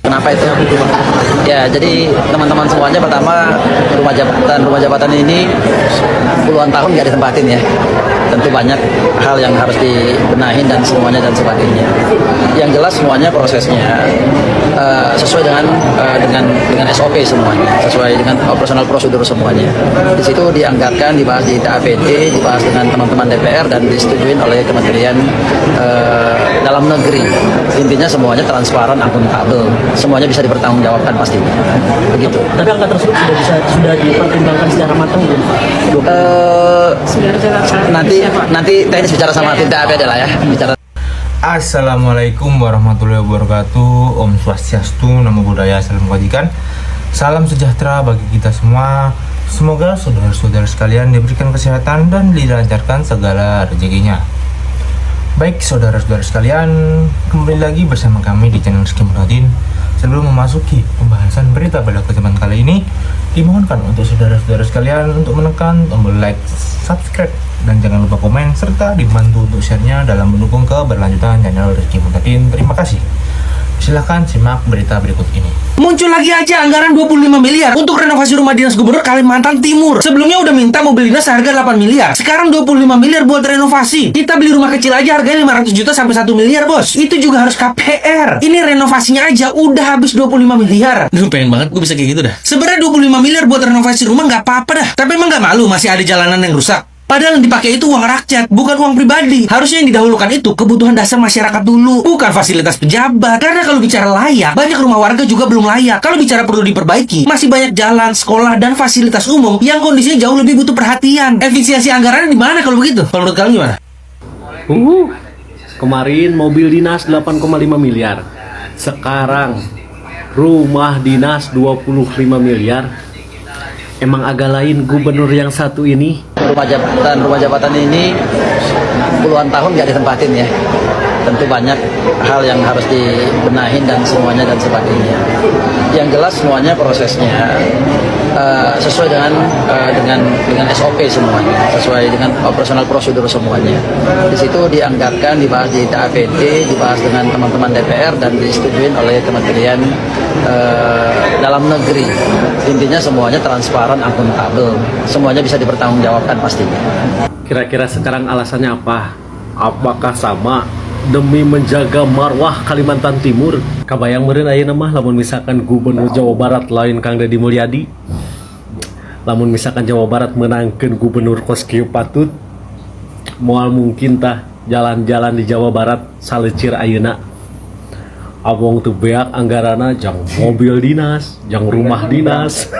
Kenapa itu? Ya, jadi teman-teman semuanya pertama rumah jabatan ini puluhan tahun nggak ditempatin ya. Tentu banyak hal yang harus dibenahin dan semuanya dan sebagainya. Yang jelas semuanya prosesnya sesuai dengan SOP semuanya, sesuai dengan operasional prosedur semuanya. Di situ dianggarkan, dibahas di TAPT, dibahas dengan teman-teman DPR dan disetujui oleh Kementerian Dalam Negeri. Intinya semuanya transparan, akuntabel, semuanya bisa dipertanggungjawabkan pastinya. Begitu. Tapi angka tersebut sudah dipertimbangkan secara matang belum? Nanti teknis bicara sama tim TAPT lah ya. Bicara. Assalamualaikum warahmatullahi wabarakatuh. Om Swastiastu, Namo Buddhaya, Salam Kebajikan. Salam sejahtera bagi kita semua. Semoga saudara-saudara sekalian diberikan kesehatan dan dilancarkan segala rezekinya. Baik saudara-saudara sekalian, kembali lagi bersama kami di channel Rizky Murhadin. Sebelum memasuki pembahasan berita pada kesempatan kali ini, dimohonkan untuk saudara-saudara sekalian untuk menekan tombol like, subscribe, dan jangan lupa komen serta dibantu untuk share-nya dalam mendukung keberlanjutan channel Rizky Murhadin. Terima kasih. Silahkan simak berita berikut ini. Muncul lagi aja anggaran 25 miliar untuk renovasi rumah dinas gubernur Kalimantan Timur. Sebelumnya udah minta mobil dinas harga 8 miliar. Sekarang 25 miliar buat renovasi. Kita beli rumah kecil aja harganya 500 juta sampai 1 miliar, bos. Itu juga harus KPR. Ini renovasinya aja udah habis 25 miliar. Duh, pengen banget gue bisa kayak gitu dah. Sebenarnya 25 miliar buat renovasi rumah nggak apa-apa dah. Tapi emang nggak malu masih ada jalanan yang rusak. Padahal yang dipakai itu uang rakyat, bukan uang pribadi. Harusnya yang didahulukan itu kebutuhan dasar masyarakat dulu, bukan fasilitas pejabat. Karena kalau bicara layak, banyak rumah warga juga belum layak. Kalau bicara perlu diperbaiki, masih banyak jalan, sekolah, dan fasilitas umum yang kondisinya jauh lebih butuh perhatian. Efisiensi anggarannya di mana kalau begitu? Kalau menurut kalian gimana? Kemarin mobil dinas 8,5 miliar. Sekarang rumah dinas 25 miliar. Emang agak lain gubernur yang satu ini. Rumah jabatan ini puluhan tahun nggak ditempatin ya. Tentu banyak hal yang harus dibenahin dan semuanya dan sebagainya. Yang jelas semuanya prosesnya sesuai dengan SOP semuanya, sesuai dengan operasional prosedur semuanya. Di situ dianggarkan, dibahas di TAPT, dibahas dengan teman-teman DPR dan disetujui oleh Kementerian Dalam Negeri. Intinya semuanya transparan, akuntabel, semuanya bisa dipertanggungjawabkan pastinya. Kira-kira sekarang alasannya apa? Apakah sama demi menjaga marwah Kalimantan Timur? Kabayang meureun ayeuna mah lamun misalkan gubernur Jawa Barat lain Kang Deddy Mulyadi, lamun misalkan Jawa Barat menangkeun gubernur Koskieu Patut, moal mungkin tah jalan-jalan di Jawa Barat salecir ayeuna. Abong teu beak anggarana jang mobil dinas, jang rumah dinas.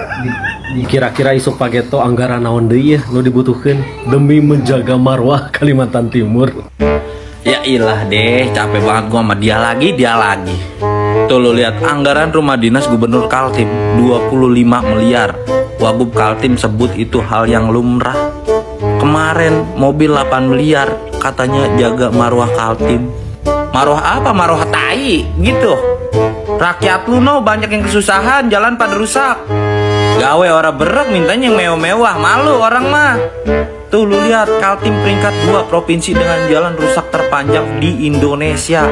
Kira-kira isuk pageto anggaran naon deui ya nu dibutuhkeun demi menjaga marwah Kalimantan Timur? Ya ilah deh, capek banget gua sama dia lagi. Tuh lu lihat anggaran rumah dinas gubernur Kaltim 25 miliar. Wagub Kaltim sebut itu hal yang lumrah. Kemarin mobil 8 miliar katanya jaga marwah Kaltim. Marwah apa? Marwah tai gitu. Rakyat lu no banyak yang kesusahan, jalan pada rusak. Gawe orang berek mintanya yang mewah-mewah, malu orang mah. Tuh lu lihat Kaltim peringkat 2 provinsi dengan jalan rusak terpanjang di Indonesia.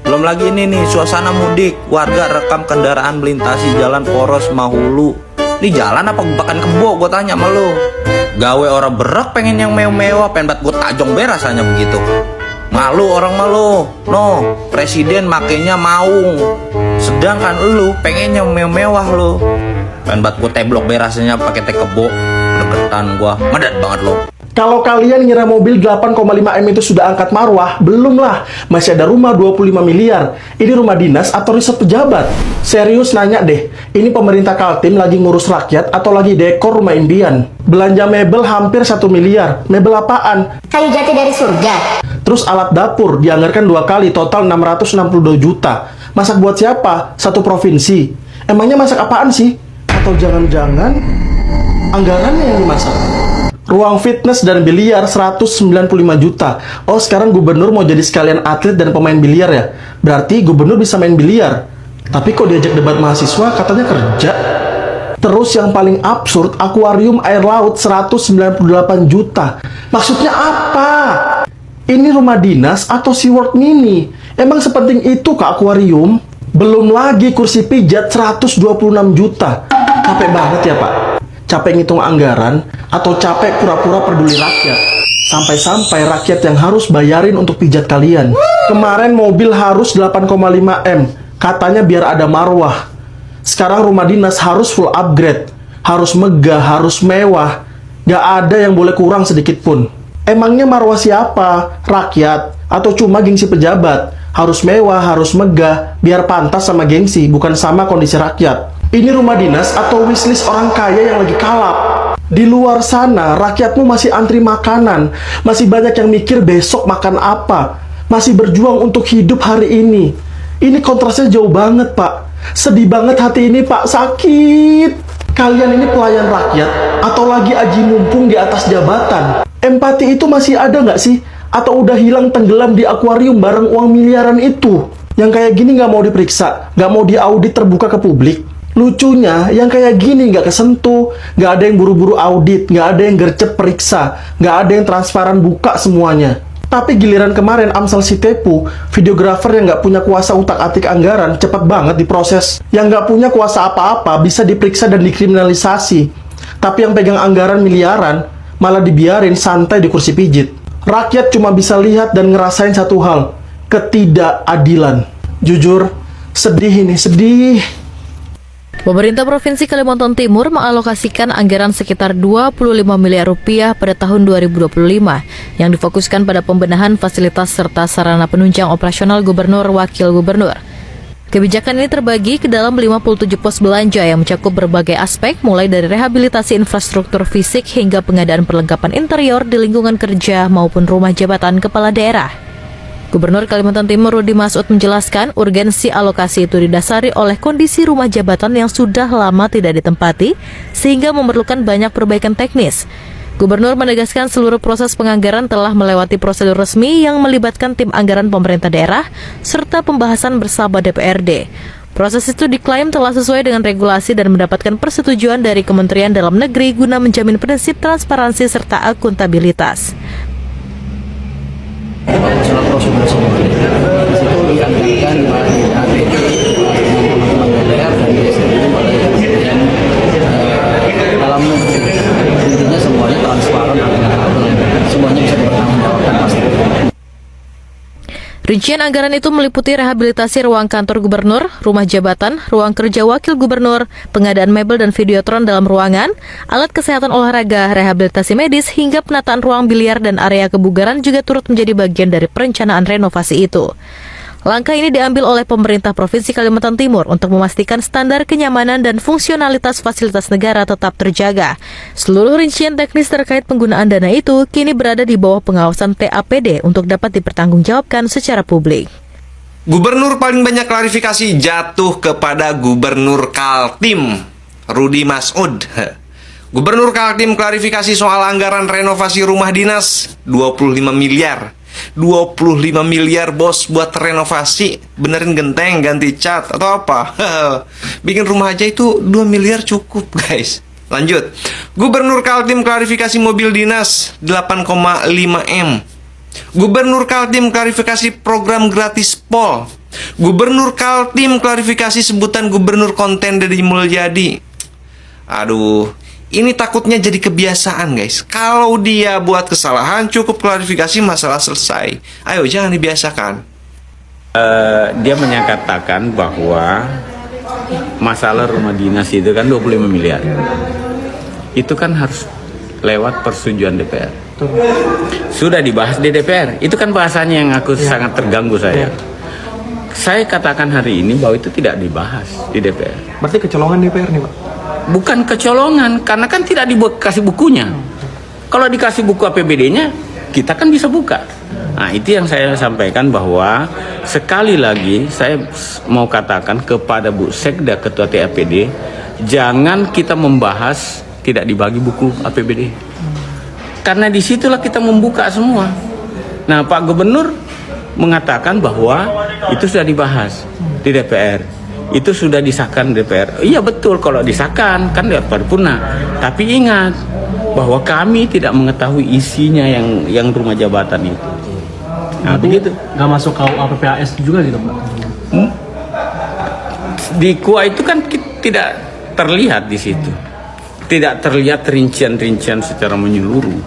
Belum lagi ini nih suasana mudik, warga rekam kendaraan melintasi jalan poros Mahulu. Ini jalan apa gebakan kebo, gue tanya sama lu. Gawe orang berek pengen yang mewah-mewah, pengen banget gue tajong be rasanya begitu. Malu orang malu. No, presiden makainya maung. Sedangkan lu pengen yang mewah lu. Pengen banget gue teblok be rasanya pakai teh kebo. Deketan gua, medat banget lo. Kalau kalian ngira mobil 8,5 M itu sudah angkat marwah, belum lah. Masih ada rumah 25 miliar. Ini rumah dinas atau riset pejabat? Serius nanya deh, ini pemerintah Kaltim lagi ngurus rakyat atau lagi dekor rumah impian? Belanja mebel hampir 1 miliar. Mebel apaan? Kayu jati dari surga. Terus alat dapur dianggarkan 2 kali, total 662 juta. Masak buat siapa? Satu provinsi. Emangnya masak apaan sih? Atau jangan-jangan anggarannya yang dimasak? Ruang fitness dan biliar 195 juta. Oh, sekarang gubernur mau jadi sekalian atlet dan pemain biliar ya? Berarti gubernur bisa main biliar. Tapi kok diajak debat mahasiswa katanya kerja? Terus yang paling absurd, akuarium air laut 198 juta. Maksudnya apa? Ini rumah dinas atau SeaWorld mini? Emang sepenting itu ke akuarium? Belum lagi kursi pijat 126 juta. Capek banget ya Pak. Capek ngitung anggaran atau capek pura-pura peduli rakyat. Sampai-sampai rakyat yang harus bayarin untuk pijat kalian. Kemarin mobil harus 8,5 M. Katanya biar ada marwah. Sekarang rumah dinas harus full upgrade. Harus megah, harus mewah. Gak ada yang boleh kurang sedikit pun. Emangnya marwah siapa? Rakyat? Atau cuma gengsi pejabat? Harus mewah, harus megah, biar pantas sama gengsi, bukan sama kondisi rakyat. Ini rumah dinas atau wishlist orang kaya yang lagi kalap. Di luar sana, rakyatmu masih antri makanan. Masih banyak yang mikir besok makan apa. Masih berjuang untuk hidup hari ini. Ini kontrasnya jauh banget, Pak. Sedih banget hati ini, Pak. Sakit. Kalian ini pelayan rakyat atau lagi aji mumpung di atas jabatan? Empati itu masih ada nggak sih? Atau udah hilang tenggelam di akuarium bareng uang miliaran itu? Yang kayak gini nggak mau diperiksa, nggak mau diaudit terbuka ke publik. Lucunya, yang kayak gini nggak kesentuh, nggak ada yang buru-buru audit, nggak ada yang gercep periksa, nggak ada yang transparan buka semuanya. Tapi giliran kemarin Amsal Sitepu, videografer yang nggak punya kuasa utak-atik anggaran, cepet banget diproses. Yang nggak punya kuasa apa-apa bisa diperiksa dan dikriminalisasi. Tapi yang pegang anggaran miliaran, malah dibiarin santai di kursi pijit. Rakyat cuma bisa lihat dan ngerasain satu hal, ketidakadilan. Jujur, sedih ini, sedih. Pemerintah Provinsi Kalimantan Timur mengalokasikan anggaran sekitar 25 miliar rupiah pada tahun 2025 yang difokuskan pada pembenahan fasilitas serta sarana penunjang operasional gubernur wakil gubernur. Kebijakan ini terbagi ke dalam 57 pos belanja yang mencakup berbagai aspek mulai dari rehabilitasi infrastruktur fisik hingga pengadaan perlengkapan interior di lingkungan kerja maupun rumah jabatan kepala daerah. Gubernur Kalimantan Timur Rudy Masud menjelaskan urgensi alokasi itu didasari oleh kondisi rumah jabatan yang sudah lama tidak ditempati sehingga memerlukan banyak perbaikan teknis. Gubernur menegaskan seluruh proses penganggaran telah melewati prosedur resmi yang melibatkan tim anggaran pemerintah daerah serta pembahasan bersama DPRD. Proses itu diklaim telah sesuai dengan regulasi dan mendapatkan persetujuan dari Kementerian Dalam Negeri guna menjamin prinsip transparansi serta akuntabilitas. Soal prosedur sendiri, di situ dianggarkan APD teman-teman DPR dan DSD oleh Kementerian Dalam Negeri. Intinya semuanya transparan, semuanya bisa dipertanggungjawabkan pasti. Rincian anggaran itu meliputi rehabilitasi ruang kantor gubernur, rumah jabatan, ruang kerja wakil gubernur, pengadaan mebel dan videotron dalam ruangan, alat kesehatan olahraga, rehabilitasi medis, hingga penataan ruang biliar dan area kebugaran juga turut menjadi bagian dari perencanaan renovasi itu. Langkah ini diambil oleh pemerintah Provinsi Kalimantan Timur untuk memastikan standar kenyamanan dan fungsionalitas fasilitas negara tetap terjaga. Seluruh rincian teknis terkait penggunaan dana itu kini berada di bawah pengawasan TAPD untuk dapat dipertanggungjawabkan secara publik. Gubernur paling banyak klarifikasi jatuh kepada Gubernur Kaltim, Rudy Masud. Gubernur Kaltim klarifikasi soal anggaran renovasi rumah dinas 25 miliar. 25 miliar bos buat renovasi, benerin genteng, ganti cat atau apa? Bikin rumah aja itu 2 miliar cukup guys. Lanjut, Gubernur Kaltim klarifikasi mobil dinas 8,5 M. Gubernur Kaltim klarifikasi program gratis pol. Gubernur Kaltim klarifikasi sebutan gubernur konten Deddy Mulyadi. Aduh, ini takutnya jadi kebiasaan guys. Kalau dia buat kesalahan cukup klarifikasi masalah selesai. Ayo jangan dibiasakan. Dia menyatakan bahwa masalah rumah dinas itu kan 25 miliar. Itu kan harus lewat persetujuan DPR. Sudah dibahas di DPR. Itu kan bahasanya yang aku sangat terganggu saya. Saya katakan hari ini bahwa itu tidak dibahas di DPR. Berarti kecolongan DPR nih, Pak? Bukan kecolongan, karena kan tidak dikasih bukunya. Kalau dikasih buku APBD-nya, kita kan bisa buka. Nah, itu yang saya sampaikan bahwa sekali lagi saya mau katakan kepada Bu Sekda Ketua TAPD, jangan kita membahas tidak dibagi buku APBD. Karena disitulah kita membuka semua. Nah, Pak Gubernur mengatakan bahwa itu sudah dibahas di DPR. Itu sudah disahkan DPR. Iya betul, kalau disahkan kan dia paripurna. Tapi ingat bahwa kami tidak mengetahui isinya yang rumah jabatan itu. Nah, begitu. Nggak masuk KUA PPAS juga gitu, Pak? di KUA itu kan tidak terlihat di situ, tidak terlihat rincian-rincian secara menyeluruh.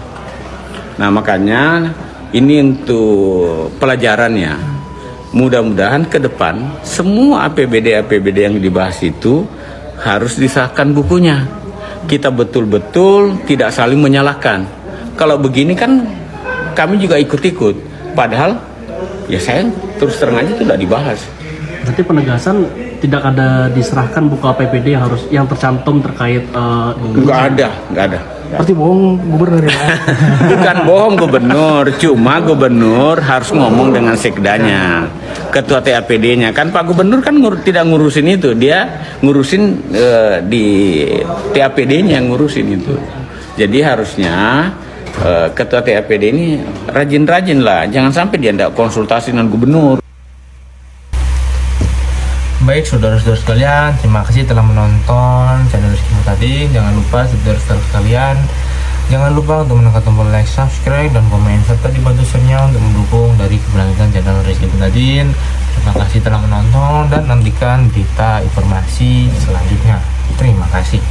Nah makanya ini untuk pelajarannya. Mudah-mudahan ke depan semua APBD yang dibahas itu harus disahkan bukunya. Kita betul-betul tidak saling menyalahkan. Kalau begini kan kami juga ikut-ikut. Padahal ya saya terus terang aja tidak dibahas. Berarti penegasan tidak ada diserahkan buku APBD yang tercantum terkait Nggak ada. Berarti bohong gubernur ya? Bukan bohong gubernur, cuma gubernur harus ngomong dengan sekdanya, ketua TAPD-nya. Kan Pak Gubernur kan tidak ngurusin itu, dia ngurusin di TAPD-nya yang ngurusin itu. Jadi harusnya ketua TAPD ini rajin-rajin lah, jangan sampai dia tidak konsultasi dengan gubernur. Baik saudara-saudara sekalian, terima kasih telah menonton channel Rizky Mutadin. Jangan lupa saudara-saudara sekalian, jangan lupa untuk menekan tombol like, subscribe, dan komen, serta dibantu share-nya untuk mendukung dari keberlanjutan channel Rizky Mutadin. Terima kasih telah menonton dan nantikan berita informasi selanjutnya. Terima kasih.